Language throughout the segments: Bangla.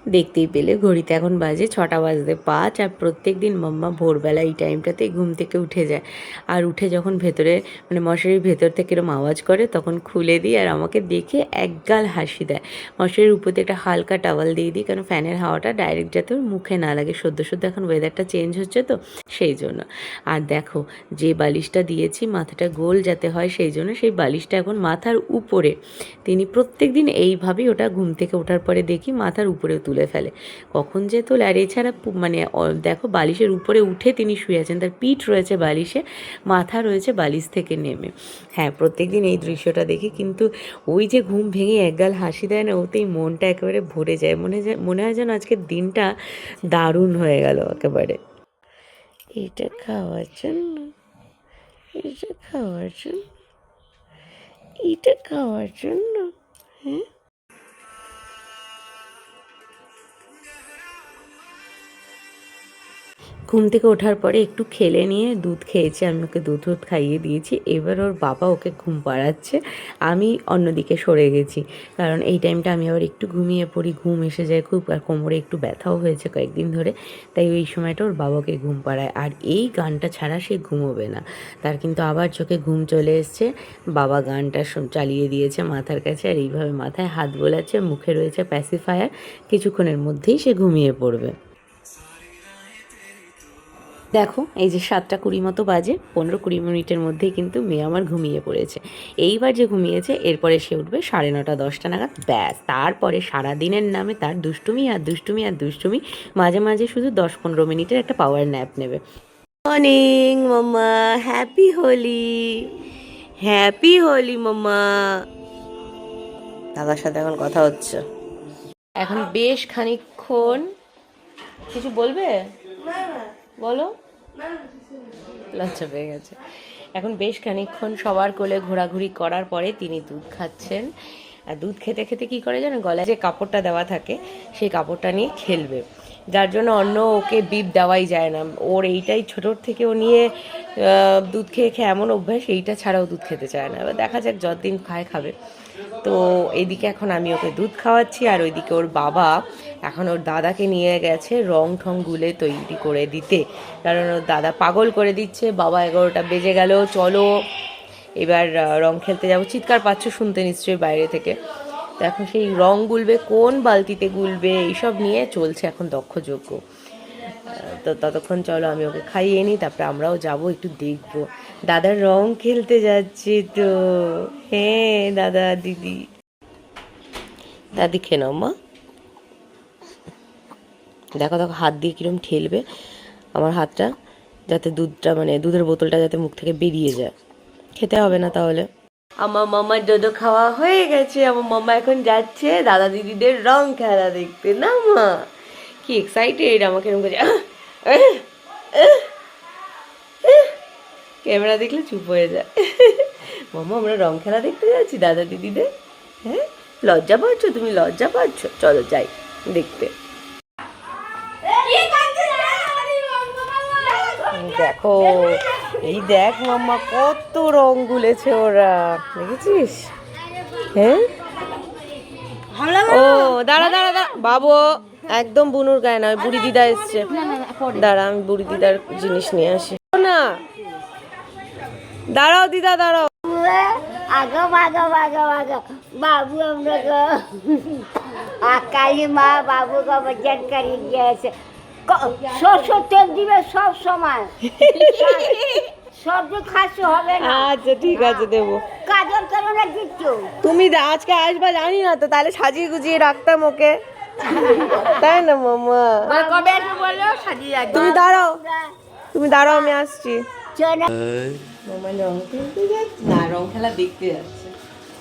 দেখতেই পেলে ঘড়িতে এখন বাজে 6টা বাজতে 5, আর প্রত্যেক দিন মাম্মা ভোরবেলা এই টাইমটাতেই ঘুম থেকে উঠে যায়। আর উঠে যখন ভেতরে মানে মশারির ভেতর থেকে এরকম আওয়াজ করে তখন খুলে দিই, আর আমাকে দেখে একগাল হাসি দেয়। মশারির উপর দিয়ে একটা হালকা টাওয়াল দিয়ে দিই, কারণ ফ্যানের হাওয়াটা ডাইরেক্ট যাতে ওর মুখে না লাগে। সদ্য এখন ওয়েদারটা চেঞ্জ হচ্ছে তো সেই জন্য। আর দেখো যে বালিশটা দিয়েছি মাথাটা গোল যাতে হয় সেই জন্য সেই বালিশটা এখন মাথার উপরে। তিনি প্রত্যেক দিন এইভাবেই ওটা ঘুম থেকে ওঠার পরে দেখি মাথার উপরে তুলে ফেলে, কখন যে তোলে। আর এছাড়া মানে দেখো বালিশের উপরে উঠে তিনি শুয়ে আছেন, তার পিঠ রয়েছে বালিশে, মাথা রয়েছে বালিশ থেকে নেমে। হ্যাঁ, প্রত্যেক দিন এই দৃশ্যটা দেখি, কিন্তু ওই যে ঘুম ভেঙে একগাল হাসি দেয় না, ওতেই মনটা একেবারে ভরে যায়। মনে হয় যেন আজকের দিনটা দারুণ হয়ে গেল একেবারে। এটা খাওয়ার জন্য, এটা খাওয়ার জন্য, এটা খাওয়ার জন্য। হ্যাঁ, ঘুম থেকে ওঠার পরে একটু খেলে নিয়ে দুধ খেয়েছে, আমি ওকে দুধ খাইয়ে দিয়েছি। এবার ওর বাবা ওকে ঘুম পাড়াচ্ছে, আমি অন্যদিকে সরে গেছি, কারণ এই টাইমটা আমি আবার একটু ঘুমিয়ে পড়ি, ঘুম এসে যায় খুব, আর কোমরে একটু ব্যথাও হয়েছে কয়েকদিন ধরে, তাই ওই সময়টা ওর বাবাকে ঘুম পাড়ায়। আর এই গানটা ছাড়া সে ঘুমোবে না, তার কিন্তু আবার চোখে ঘুম চলে এসছে। বাবা গানটা চালিয়ে দিয়েছে মাথার কাছে, আর এইভাবে মাথায় হাত বোলাচ্ছে, মুখে রয়েছে প্যাসিফায়ার, কিছুক্ষণের মধ্যেই সে ঘুমিয়ে পড়বে। দেখো এই যে 7টা 20 মতো বাজে, 15-20 মিনিটের মধ্যেই কিন্তু মেয়ে আমার ঘুমিয়ে পড়েছে। এইবার যে ঘুমিয়েছে এরপরে সে উঠবে 9:30-10টা নাগাদ, ব্যাস। তারপরে সারাদিনের নামে তার দুষ্টুমি আর দুষ্টুমি আর দুষ্টুমি, মাঝে মাঝে শুধু 10-15 মিনিটের একটা পাওয়ার ন্যাপ নেবে। মর্নিং মাম্মা, হ্যাপি হোলি, হ্যাপি হোলি মাম্মা। দাদার সাথে এখন কথা হচ্ছে। এখন বেশ খানিকক্ষণ কিছু বলবে, বলো। লজ্জা পেয়ে গেছে। এখন বেশ খানিকক্ষণ সবার কোলে ঘোরাঘুরি করার পরে তিনি দুধ খাচ্ছেন। আর দুধ খেতে খেতে কী করে জানো, গলায় যে কাপড়টা দেওয়া থাকে সেই কাপড়টা নিয়ে খেলবে, যার জন্য অন্য ওকে বিপ দেওয়াই যায় না। ওর এইটাই ছোটোর থেকে ও নিয়ে দুধ খেয়ে খেয়ে এমন অভ্যাস, এইটা ছাড়াও দুধ খেতে চায় না। এবার দেখা যাক যতদিন খাবে। তো এইদিকে এখন আমি ওকে দুধ খাওয়াচ্ছি, আর ওইদিকে ওর বাবা এখন ওর দাদাকে নিয়ে গেছে রং ঠং গুলে তৈরি করে দিতে, কারণ ওর দাদা পাগল করে দিচ্ছে। বাবা 11টা বেজে গেল, চলো এবার রং খেলতে যাবো। চিৎকার পাচ্ছ শুনতে নিশ্চয়ই বাইরে থেকে। তো এখন সেই রং গুলবে, কোন বালতিতে গুলবে, এইসব নিয়ে চলছে এখন দক্ষযজ্ঞ। তো ততক্ষণ চলো আমি ওকে খাইয়ে নিই, তারপরে আমরাও যাব একটু দেখবো। দাদার রং খেলতে যাচ্ছে তো। হ্যাঁ দাদা দিদি, দাদি খেয়ে নাও মা। দেখো দেখো হাত দিয়ে কিরম ঠেলবে আমার হাতটা, যাতে দুধটা মানে দুধের বোতলটা যাতে মুখ থেকে বেরিয়ে যায়। খেতে হবে না তাহলে। আমার মামার ডোডো খাওয়া হয়ে গেছে, আমার মামা এখন যাচ্ছে দাদা দিদিদের রং খেলা দেখতে। না মা, কি এক্সাইটেড, আমাকে এরকম করে ক্যামেরা দেখলে চুপ হয়ে যায়। মামা আমরা রং খেলা দেখতে যাচ্ছি দাদা দিদিদের। হ্যাঁ, লজ্জা পাচ্ছ তুমি, লজ্জা পাচ্ছ? চলো যাই দেখতে। দেখো এই দেখ মাম্মা কত রং গুলেছে ওরা, দেখেছিস? হ্যাঁ, ও দাঁড়া দাঁড়া দাঁড়া বাবু, একদম বুনুর গায়ে না, বুড়ি দিদা এসছে। দাঁড়া আমি বুড়ি দিদার জিনিস নিয়ে আসি না। দাঁড়াও দিদা দাঁড়াও। আগো আগো আগো আগো बाबू हम लोग काली माँ बाबू का वजन करी गए সরষে তেল দিবে সব সময়, সবজি খাসি হবে না। আচ্ছা ঠিক আছে দেবো। কাজল কেন না দিচ্ছ তুমি? আজকে আসবা জানি না তো, তাহলে সাজিয়ে গুজিয়ে রাখতাম ওকে, তাই না মামা? কবে বলো সাজিয়ে রাখবো। তুমি দাঁড়াও, তুমি দাঁড়াও আমি আসছি। মামা রং খেলতে যাচ্ছে না, রং খেলা দেখতে যাচ্ছে।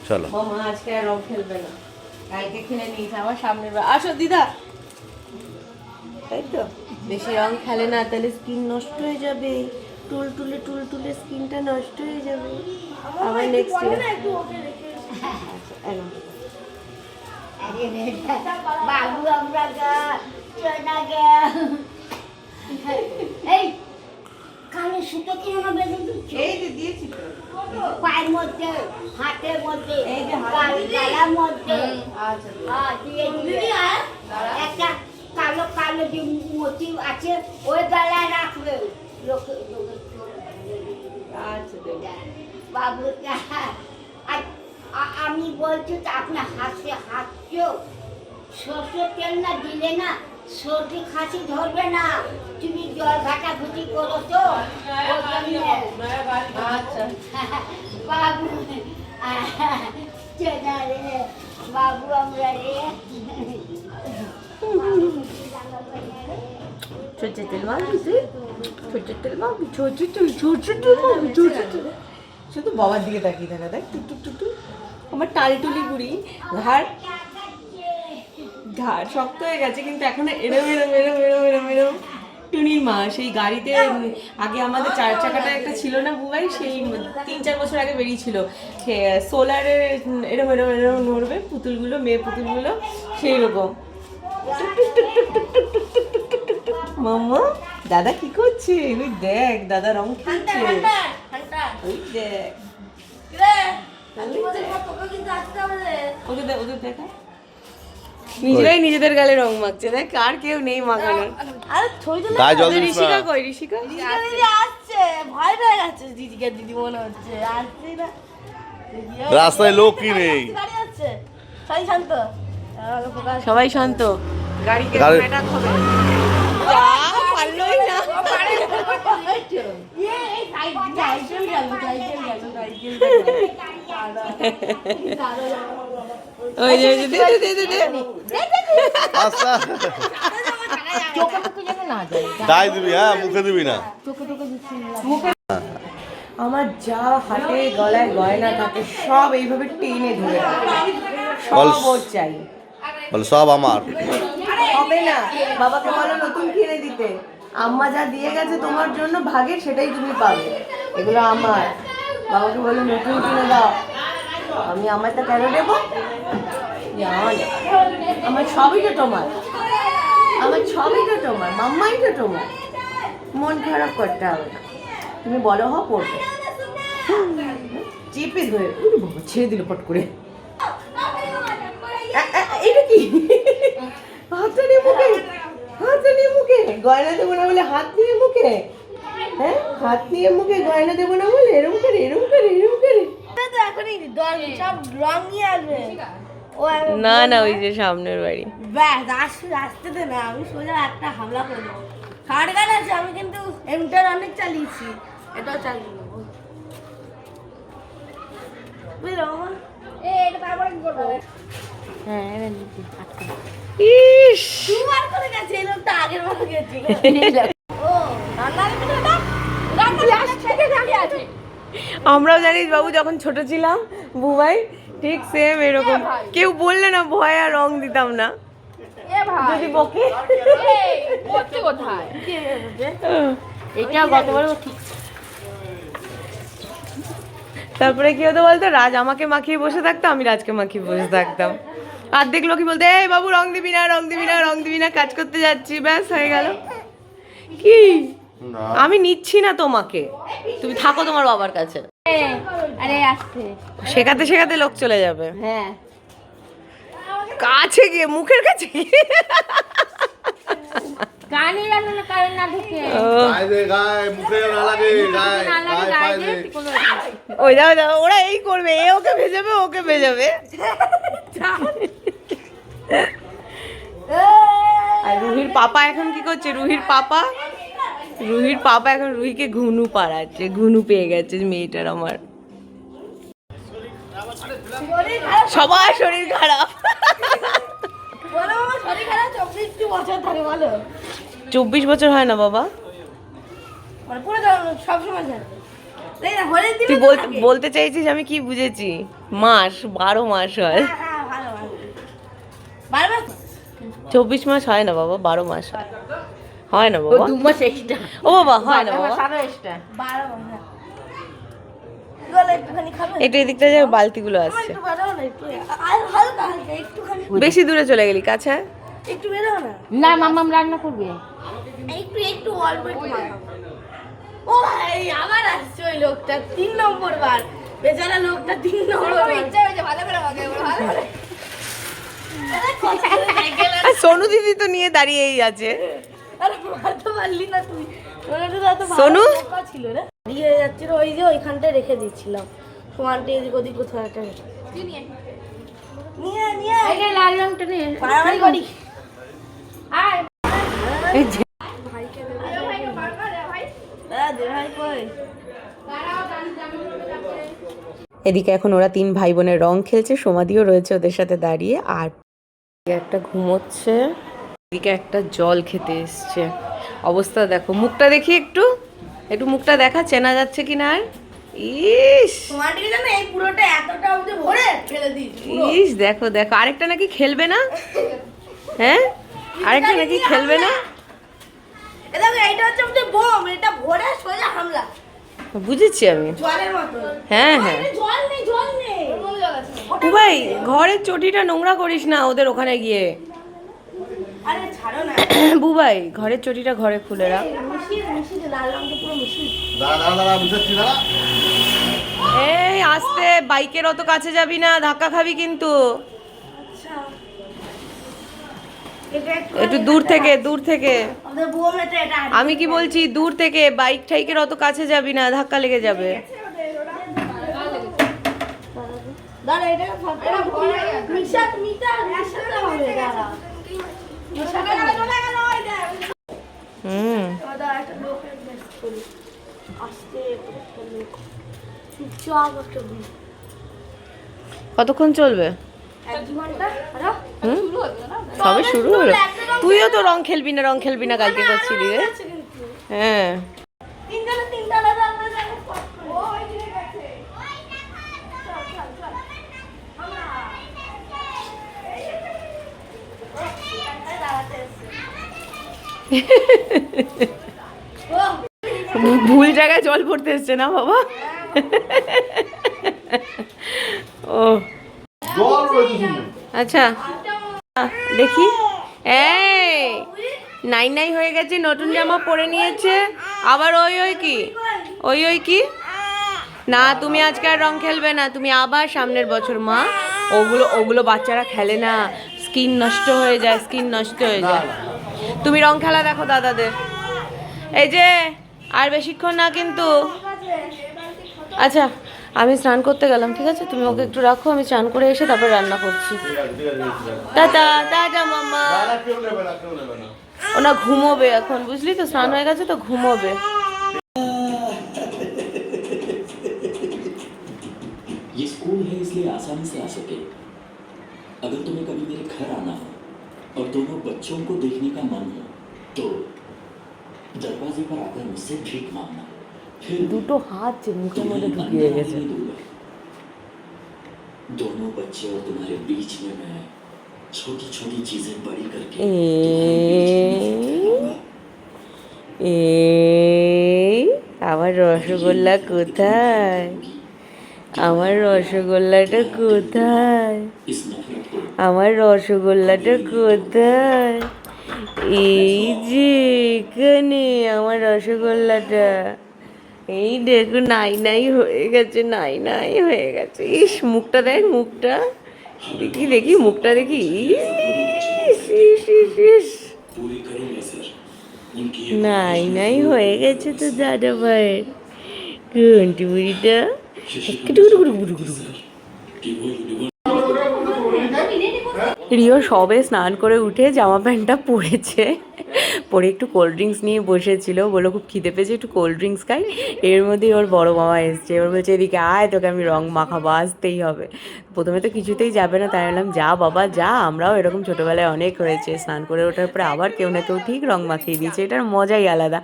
চলো মামা আজকে আর রং খেলবে না, কালকে খেলে নিয়েছে। আমার সামনের বার আসো দিদা, তাই তো। বেশি রং খেলে না, তাহলে স্কিন নষ্ট হয়ে যাবে, টুল টুলে স্কিনটা নষ্ট হয়ে যাবে। আবার নেক্সট ইয়ার বাবু আমরা চনা গে এই কানে সুতো কিনে না বেঁধে দিচ্ছ? এই যে দিয়েছি তো, পায়ের মধ্যে, হাতের মধ্যে, গালার মধ্যে। আচ্ছা দিয়ে একটা কালো কালো যে মোতি আছে ওই গলায় রাখবে বাবু আমি বলছি তো আপনার হাসে হাসছো সরষের তেল না দিলে না সর্দি খাসি ধরবে না তুমি জল ঘাটাঘুটি করো তো বাবু রে বাবু আমরা রে ছোট তেল মাখবি তুই ছোট তেল মাখবি ছোট তেল মাখবি ছোট তেল শুধু বাবার দিকে তাকিয়ে থাকা দেখ টুক টুক টুক টুক আমার টালটুলি বুড়ি ঘাড় শক্ত হয়ে গেছে কিন্তু এখনো এরম এরম এরম এরম এরম এরম টুনির মা সেই গাড়িতে আগে আমাদের 4 চাকাটা একটা ছিল না বুবাই সেই 3-4 বছর আগে বেরিয়েছিল সে সোলারে এরম এরম এরম নড়বে পুতুলগুলো মেয়ে পুতুলগুলো সেই রকম মাম্মা দাদা কি করছে ওই দেখ দাদা রং খেলছে ওই দেখ ওদের দেখা নিজেরাই নিজেদের গালে রং মাখছে দেখ আর কেউ নেই মাখানোর ঋষিকা কই ঋষিকা আসছে ভয় পেয়ে গেছে দিদিকে দিদি মনে হচ্ছে আসছে না রাস্তায় লোকই নেই গাড়ি যাচ্ছে সবাই শান্ত সবাই শান্ত গাড়িকে গাড়ি- অ্যাটাক হবে পারলোই না ওই যে দে দে দে দে আচ্ছা চোখে টুকু যেন না যায় গায়ে দিবি হ্যাঁ মুখে দিবি না চোখে টুকু দিচ্ছি আমার যা হাতে গলায় গয়না থাকে সব এইভাবে টেনে ধরে রাখে সব ওর চাই বলে সব আমার হবে না বাবাকে বলো নতুন কিনে দিতে আম্মা যা দিয়ে গেছে তোমার জন্য ভাগের সেটাই তুমি পাবে এগুলো আমার বাবাকে বলো নতুন কিনে দাও আমি আমারটা কেন দেবো আমার সবই তো তোমার আমার সবই তো তোমার মাম্মাই তো তোমার মন খারাপ করতে হবে না তুমি বলো হ পড়বে চেপে ধরে বাবা ছেড়ে দিল পট করে এটা কি হাতটা নিয়ে মুখে হাতটা নিয়ে মুখে গয়না দেবো না বলে হাত নিয়ে মুখে হ্যাঁ হাত নিয়ে মুখে গয়না দেবো না বলে এরম করে এরম করে এরম করে তো এখনই সব রং নিয়ে আসবে ও না না ওই যে সামনের বাড়ি ব্যাস আসতে দে না আমি সোজা একটা হামলা করে দেবো শার্ট গান আছে আমি কিন্তু এমটার অনেক চালিয়েছি এটাও চালিয়ে দেবো বুঝলো আমার এটা তারপরে কি করবো হ্যাঁ ইস দুবার করে গেছে এই লোকটা আগের বার গেছিল ও রান্নার ভিতরে আছে আমরাও জানিস বাবু যখন ছোট ছিলাম বুবাই ঠিক সেম এরকম কেউ বললে না ভয় আর রং দিতাম না যদি বকে কোথায় এটা গতবারও ঠিক তারপরে কি হতো বলতো রাজ আমাকে মাখিয়ে বসে থাকতো আমি রাজকে মাখিয়ে বসে থাকতাম আর দেখলো কি বলতে এই বাবু রং দিবি না রং দিবি না রং দিবি না কাজ করতে যাচ্ছি ব্যাস হয়ে গেল কি আমি নিচ্ছি না তোমাকে তুমি থাকো তোমার বাবার কাছে আরে আসছে শেখাতে শেখাতে লোক চলে যাবে হ্যাঁ কাছে গিয়ে মুখের কাছে গিয়ে কানে জানো না কানে না ঢুকে ও, গায়ে দে গায়ে মুখে না লাগে গায়ে গায়ে পায়ে দে ওই যাও যাও ওরা এই করবে এ ওকে ভেজাবে ওকে ভেজাবে আর রুহির পাপা এখন কি করছে রুহির পাপা এখন রুহিকে ঘুনু পাড়াচ্ছে ঘুনু পেয়ে গেছে মেয়েটার আমার সবার শরীর খারাপ বলো আমার শরীর খারাপ 24 বছর ধরে বলো 24 বছর হয় না বাবা মানে পুরো সব সময় জানো তাই না হলে দিবে তুই বলতে চাইছিস আমি কি বুঝেছি মাস 12 মাস হয় হ্যাঁ ভালো ভালো বারবার 24 মাস হয় না বাবা 12 মাস হয় হয় না বাবা 2 মাস এক্সট্রা ও বাবা হয় না বাবা 7 এক্সট্রা 12 বছর গলে একটুখানি খাবে এটা এদিকটা যে বালতিগুলো আসছে একটু বাড়াও না একটু আর হালকা হালকা একটুখানি বেশি দূরে চলে গেলি কাছে একটু বেরো না না মাম্মাম রান্না করবে একটু অল্প একটু মাখাবো। ও ভাই আবার আসছে ওই লোকটা 3 নম্বর বার বেচারা লোকটা 3 নম্বর বার ইচ্ছা হয়েছে ভালো করে মাখাবো ভালো করে সোনু দিদি তো নিয়ে দাঁড়িয়েই আছে। আরে মারতে পারলি না তুই, ওটা তো এত ভালো সোনু? বোকা ছিল রে। দিয়ে যাচ্ছিল ওই যে ওইখানটায় রেখে দিচ্ছিলাম, সমানটা এদিক ওদিক কোথাও একটা রেখে। নিয়ে নিয়ে এই যে লাল রংটা নিয়ে মারামারি করি। এই যে ভাইকে দে ভাই কই? এদিকে এখন ওরা 3 ভাই বোনের রং খেলছে, সমাধিও রয়েছে ওদের সাথে দাঁড়িয়ে, আর একটা ঘুমোচ্ছে, এদিকে একটা জল খেতে এসছে। অবস্থা দেখো, মুখটা দেখি একটু, একটু মুখটা দেখা, চেনা যাচ্ছে কি না? আর ইস সমানটিকে জানো এই পুরোটা এতটা অবধি ভরে ফেলে দিয়েছি। ইস দেখো দেখো, আরেকটা নাকি খেলবে না? হ্যাঁ, আরেকটা নাকি খেলবে না? এ দেখো এইটা হচ্ছে আমাদের বোম, এটা ভরে সোজা হামলা বুঝেছি আমি। জলের মতো। হ্যাঁ হ্যাঁ, জল নেই জল নেই। ও ভাই ঘরের চটিটা নোংরা করিস না ওদের ওখানে গিয়ে। আরে ছাড়ো না। বুবাই ঘরের চটিটা ঘরে খুলে রাখ। মিশিয়ে মিশিয়ে লাল রঙটা পুরো মিশিয়ে। দাঁড়া বুঝাচ্ছি দাঁড়া। এই আস্তে, বাইকের অত কাছে যাবি না, ধাক্কা খাবি কিন্তু। আচ্ছা এটা একটু দূর থেকে, দূর থেকে। আমাদের বোম এটা এটা আমি কি বলছি, দূর থেকে, বাইক ঠাইকের অত কাছে যাবি না, ধাক্কা লেগে যাবে। দাঁড়া এটা ফটো মিশাত মিটা মিশাতে হবে। দাঁড়া মিশাতে চলে গেল ওই দে। হুম, দাঁড়া একটা লোকের বেশ করি আস্তে করে চুপচাপ একটা দিন কতক্ষণ চলবে? 1 ঘন্টা। আরে হুম, সবে শুরু হলো। তুইও তো রং খেলবি না, রং খেলবি না কালকে করছিলি রে। হ্যাঁ, তিনটা দাঁড়া ওই দিকে গেছে। চল চল চল আমরা দাঁড়াতে ভুল জায়গায় জল পড়তে এসছে না বাবা? ও জল রয়েছে শুনে। আচ্ছা, দেখি। এই নাই নাই হয়ে গেছে, নতুন জামা পরে নিয়েছে আবার। ওই ওই কি, ওই ওই কি? না তুমি আজকে আর রং খেলবে না, তুমি আবার সামনের বছর। মা ওগুলো ওগুলো বাচ্চারা খেলে না, স্কিন নষ্ট হয়ে যায়, স্কিন নষ্ট হয়ে যায়। তুমি রং খেলা দেখো দাদাদের। এই যে আর বেশিক্ষণ না কিন্তু। আচ্ছা আমি স্নান করতে গেলাম, ঠিক আছে? তুমি ওকে একটু রাখো, আমি স্নান করে এসে তারপর রান্না করছি। ঠিক আছে ঠিক আছে। টাটা টাটা মাম্মা। না কেউ নেবে না কেউ নেবে না। ওনা ঘুমোবে এখন, বুঝলি তো, স্নান হয়ে গেছে তো ঘুমোবে। ये स्कूल है इसलिए आसानी से आ सके। अगर तुम्हें कभी मेरे घर आना हो और दोनों बच्चों को देखने का मन हो तो दरवाजे पर आकर मुझसे भीख मांगना। फिर দুটো হাত যে মুখের মধ্যে तुम्हें ঢুকিয়ে अंदर গেছে। आने नहीं दूंगा। दोनों बच्चे और तुम्हारे बीच में मैं छोटी छोटी चीजें बड़ी करके तुम्हारे बीच में फैलाऊंगा। এই আমার রসগোল্লা কোথায়? আমার রসগোল্লাটা কোথায়? इस नफरत को আমার রসগোল্লাটা কোথায়? এই যে এখানে আমার রসগোল্লাটা। এই দেখো, নাই নাই হয়ে গেছে, নাই নাই হয়ে গেছে। ইস মুখটা দেখ, মুখটা দেখি দেখি, মুখটা দেখি। ইস ইস ইস ইস, पूरी करूंगा सर। उनकी নাই নাই হয়ে গেছে তো দাদা ভাইয়ের ঘন্টি বুড়িটা। कि वो यूनिवर्स রিও সবে স্নান করে উঠে জামা প্যান্টটা পরেছে, পরে একটু কোল্ড ড্রিঙ্কস নিয়ে বসেছিল, বলে খুব খিদে পেয়েছে, একটু কোল্ড ড্রিঙ্কস খাই। এর মধ্যেই ওর বড় মামা এসছে, এবার বলছে এদিকে আয়, তোকে আমি রং মাখাবো, আসতেই হবে। প্রথমে তো কিছুতেই যাবে না, তাই বললাম যা বাবা যা, আমরাও এরকম ছোটোবেলায় অনেক হয়েছে, স্নান করে ওঠার পরে আবার কেউ না কেউ ঠিক রং মাখিয়ে দিয়েছে, এটার মজাই আলাদা।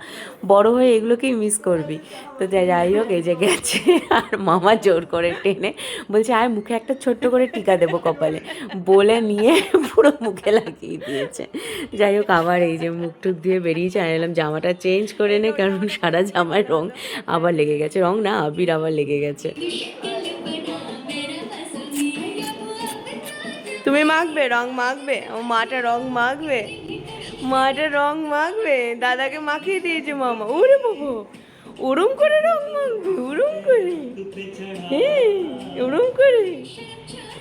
বড় হয়ে এগুলোকেই মিস করবি। তো যাই হোক, এই যে গেছে, আর মামা জোর করে টেনে বলছে আয় মুখে একটা ছোট্ট করে টিকা দেবো কপালে, বলে নিয়ে পুরো মুখে লাগিয়ে দিয়েছে। যাই হোক আবার এই যে মুখ টুক দিয়ে বেরিয়েছে, আমি বললাম জামাটা চেঞ্জ করে নে, কারণ সারা জামায় রং আবার লেগে গেছে, রং না আবির আবার লেগে গেছে। তুমি মাখবে, রং মাখবে? ও মাটা রং মাখবে, মাটা রং মাখবে, দাদাকে মাখিয়ে দিয়েছে মামা। ওরে বাবা, ওরম করে রং মাখবে, ওরম করে, হ্যাঁ ওরম করে,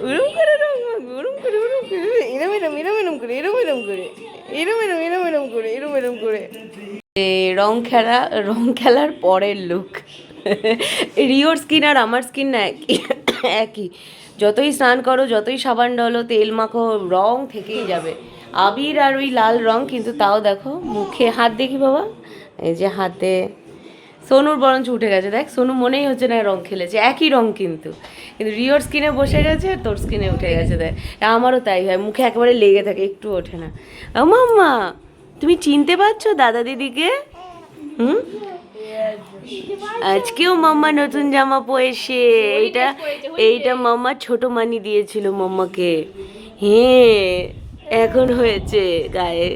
ওরম করে রং মাখবো, ওরম করে এরম এরম এরম এরম করে এরম এরম করে এরম এরম এরম এরম করে এরম এরম করে রং খেলার পরের লুক। রিওর স্কিন আর আমার স্কিন না একই। যতই স্নান করো, যতই সাবান ডলো, তেল মাখো, রং থেকেই যাবে। আবির আর ওই লাল রং, কিন্তু তাও দেখো মুখে হাত দেখি বাবা, এই যে হাতে সোনুর বরঞ্চ উঠে গেছে, দেখ সোনু মনেই হচ্ছে না রং খেলেছে, একই রং কিন্তু রিওর স্কিনে বসে গেছে আর তোর স্কিনে উঠে গেছে। দেখ আমারও তাই হয়, মুখে একেবারে লেগে থাকে, একটু ওঠে না। মাম্মা তুমি চিনতে পারছো দাদা দিদিকে? হুম, আজকেও মাম্মা নতুন জামা পরেছে। এইটা মাম্মা ছোট মানি দিয়েছিল মাম্মাকে। হ্যাঁ এখন হয়েছে গায়ে।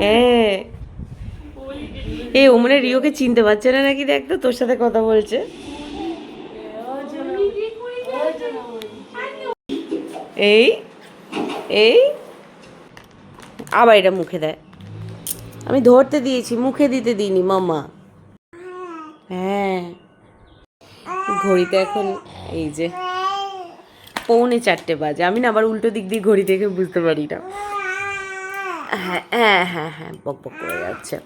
হ্যাঁ এই ও মানে রিওকে চিনতে পারছে না নাকি, দেখ তো তোর সাথে কথা বলছে। এই এই আবার এটা মুখে দেয়, আমি ধরতে দিয়েছি, মুখে দিতে দিইনি মাম্মা। হ্যাঁ ঘড়িতে এখন এই যে 3:45 বাজে। আমি না আবার উল্টো দিক দিয়ে ঘড়ি দেখে বুঝতে পারি না। হ্যাঁ হ্যাঁ হ্যাঁ হ্যাঁ বক বক করে যাচ্ছে।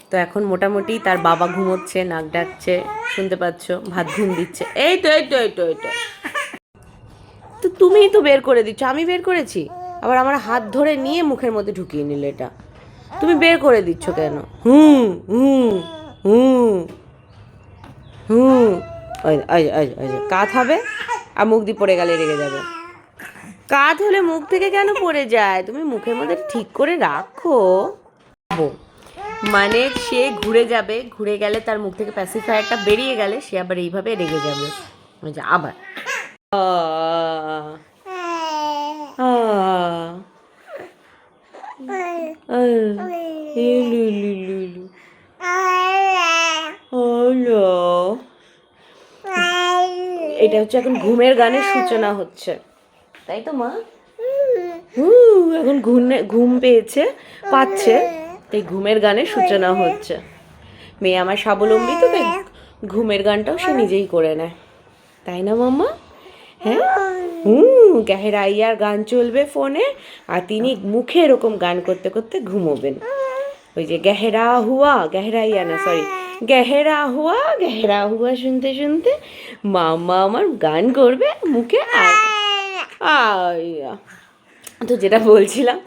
তো এখন মোটামুটি তার বাবা ঘুমোচ্ছে, নাক ডাকছে, শুনতে পাচ্ছ, ভাত ঘুম দিচ্ছে। এই তো এই তো এই তো এই তো তো তুমিই তো বের করে দিচ্ছ, আমি বের করেছি? আবার আমার হাত ধরে নিয়ে মুখের মধ্যে ঢুকিয়ে নিলে, এটা তুমি বের করে দিচ্ছ কেন? হুম হুম হুম হুম কাত হবে আর মুখ দিয়ে পড়ে গেলে রেগে যাবে। কাত হলে মুখ থেকে কেন পড়ে যায়? তুমি মুখের মধ্যে ঠিক করে রাখো। মানে সে ঘুরে যাবে, ঘুরে গেলে তার মুখ থেকে প্যাসিফায়ারটা বেরিয়ে গেলে সে আবার এইভাবে রেগে যাবে। আবার এটা হচ্ছে এখন ঘুমের গানের সূচনা হচ্ছে, তাই তো মা? এখন ঘুম পাচ্ছে, তাই ঘুমের গানের সূচনা হচ্ছে। মেয়ে আমার স্বাবলম্বী, তো তাই ঘুমের গানটাও সে নিজেই করে নেয়, তাই না মাম্মা? হ্যাঁ গেহরাইয়ার গান চলবে ফোনে, আর তিনি মুখে এরকম গান করতে করতে ঘুমোবেন। ওই যে গেহরাইয়া না সরি গেহরা হুয়া শুনতে শুনতে মাম্মা আমার গান করবে মুখে। আর তো যেটা বলছিলাম,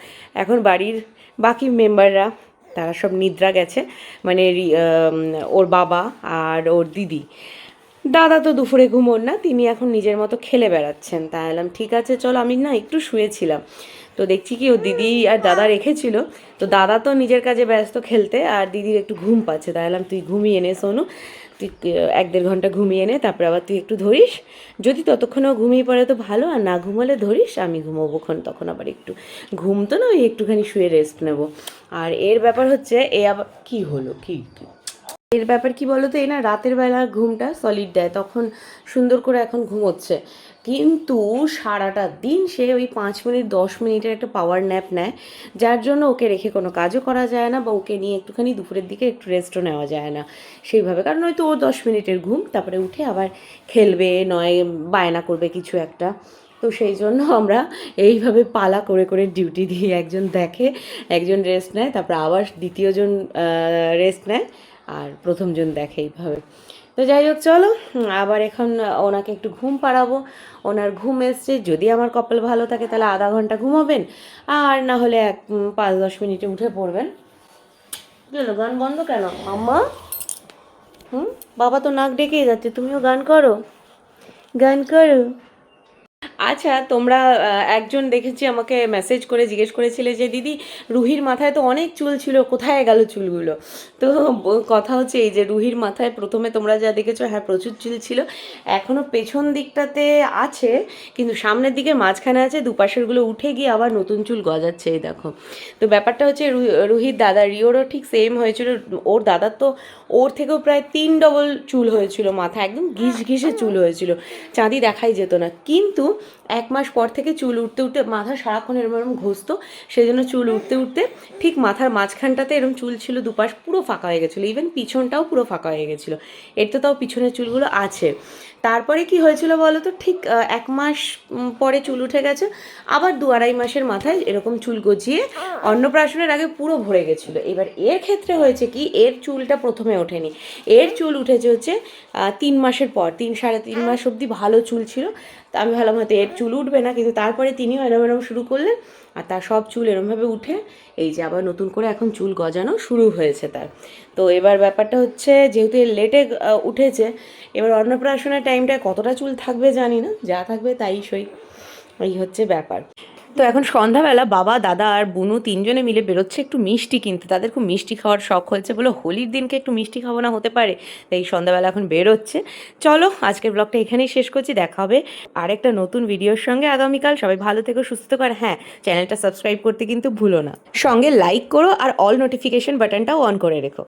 এখন বাড়ির বাকি মেম্বাররা তারা সব নিদ্রা গেছে, মানে ওর বাবা আর ওর দিদি। দাদা তো দুপুরে ঘুমোন না, তিনি এখন নিজের মতো খেলে বেড়াচ্ছেন। তাই এলাম ঠিক আছে চলো, আমি না একটু শুয়েছিলাম, তো দেখছি কি ও দিদি আর দাদা রেখেছিল, তো দাদা তো নিজের কাজে ব্যস্ত খেলতে, আর দিদির একটু ঘুম পাচ্ছে। তাই এলাম তুই ঘুমিয়ে নে সোনু, তুই 1-1.5 ঘন্টা ঘুমিয়ে নে, তারপর আবার তুই একটু ধরিস, যদি ততক্ষণও ঘুমিয়ে পড়ে তো ভালো, আর না ঘুমালে ধরিস, আমি ঘুমোবোক্ষণ, তখন আবার একটু ঘুম তো না, ওই একটুখানি শুয়ে রেস্ট নেব। আর এর ব্যাপার হচ্ছে এ আবার কি হলো কি এর ব্যাপার কি বলো তো, এ না রাতের বেলা ঘুমটা সলিড দেয়, তখন সুন্দর করে এখন ঘুমোচ্ছে, কিন্তু সারাটা দিন সে ওই 5 মিনিট 10 মিনিটের একটা পাওয়ার ন্যাপ নেয়, যার জন্য ওকে রেখে কোনো কাজও করা যায় না, বা ওকে নিয়ে একটুখানি দুপুরের দিকে একটু রেস্টও নেওয়া যায় না সেইভাবে, কারণ হয়তো ও 10 মিনিটের ঘুম, তারপরে উঠে আবার খেলবে, নয় বায়না করবে কিছু একটা। তো সেই জন্য আমরা এইভাবে পালা করে করে ডিউটি দিই, একজন দেখে, একজন রেস্ট নেয়, তারপর আবার দ্বিতীয়জন রেস্ট নেয়, আর প্রথমজন দেখে, এইভাবে। তো যাই হোক চলো, আবার এখন ওনাকে একটু ঘুম পাড়াবো, ওনার ঘুম এসছে, যদি আমার কপাল ভালো থাকে তাহলে আধা ঘন্টা ঘুমাবেন, আর না হলে 5-10 মিনিটে উঠে পড়বেন। চলো, গান বন্ধ কেন আম্মা? বাবা তো নাক ডেকেই যাচ্ছে, তুমিও গান করো। আচ্ছা, তোমরা একজন দেখেছি আমাকে মেসেজ করে জিজ্ঞেস করেছিলে যে দিদি রুহির মাথায় তো অনেক চুল ছিল, কোথায় গেল চুলগুলো? তো কথা হচ্ছে এই যে রুহির মাথায় প্রথমে তোমরা যা দেখেছো, হ্যাঁ প্রচুর চুল ছিল, এখনও পেছন দিকটাতে আছে, কিন্তু সামনের দিকে মাঝখানে আছে, দুপাশেরগুলো উঠে গিয়ে আবার নতুন চুল গজাচ্ছে, এই দেখো। তো ব্যাপারটা হচ্ছে রুহির দাদা রিওরও ঠিক সেম হয়েছিল, ওর দাদার তো ওর থেকেও প্রায় 3 ডবল চুল হয়েছিল, মাথা একদম ঘিসে চুল হয়েছিল, চাঁদি দেখাই যেত না, কিন্তু 1 মাস পর থেকে চুল উঠতে উঠতে মাথা সারাক্ষণ এরম ঘষতো, সেই জন্য চুল উঠতে উঠতে ঠিক মাথার মাঝখানটাতে এরম চুল ছিল, দুপাশ পুরো ফাঁকা হয়ে গেছিলো, ইভেন পিছনটাও পুরো ফাঁকা হয়ে গেছিলো, এর তো তাও পিছনের চুলগুলো আছে। তারপরে কি হয়েছিল বলো তো, ঠিক 1 মাস পরে চুল উঠে গেছে, আবার 2-2.5 মাসের মাথায় এরকম চুল গজিয়ে অন্নপ্রাশনের আগে পুরো ভরে গেছিলো। এবার এর ক্ষেত্রে হয়েছে কি, এর চুলটা প্রথমে ওঠেনি, এর চুল উঠেছে হচ্ছে 3 মাসের পর, 3-3.5 মাস অবধি ভালো চুল ছিল। তা আমি ভাবলাম হয়তো এর চুল উঠবে না, কিন্তু তারপরে তিনিও এরম শুরু করলেন, আর তার সব চুল এরমভাবে উঠে এই যে আবার নতুন করে এখন চুল গজানো শুরু হয়েছে তার। তো এবার ব্যাপারটা হচ্ছে, যেহেতু এর লেটে উঠেছে, এবার অন্নপ্রাশনের টাইমটায় কতটা চুল থাকবে জানি না, যা থাকবে তাই সই, এই হচ্ছে ব্যাপার। তো এখন সন্ধ্যাবেলা বাবা, দাদা আর বুনু 3 জনে মিলে বেরোচ্ছে একটু মিষ্টি কিনতে। তাদের খুব মিষ্টি খাওয়ার শখ হয়েছে, বলে হোলির দিনকে একটু মিষ্টি খাবো না হতে পারে, তাই সন্ধ্যাবেলা এখন বেরোচ্ছে। চলো আজকের ব্লগটা এখানেই শেষ করছি, দেখা হবে আরেকটা নতুন ভিডিওর সঙ্গে আগামীকাল। সবাই ভালো থেকো, সুস্থ থেকো, আর হ্যাঁ, চ্যানেলটা সাবস্ক্রাইব করতে কিন্তু ভুলো না, সঙ্গে লাইক করো আর অল নোটিফিকেশন বাটনটাও অন করে রেখো।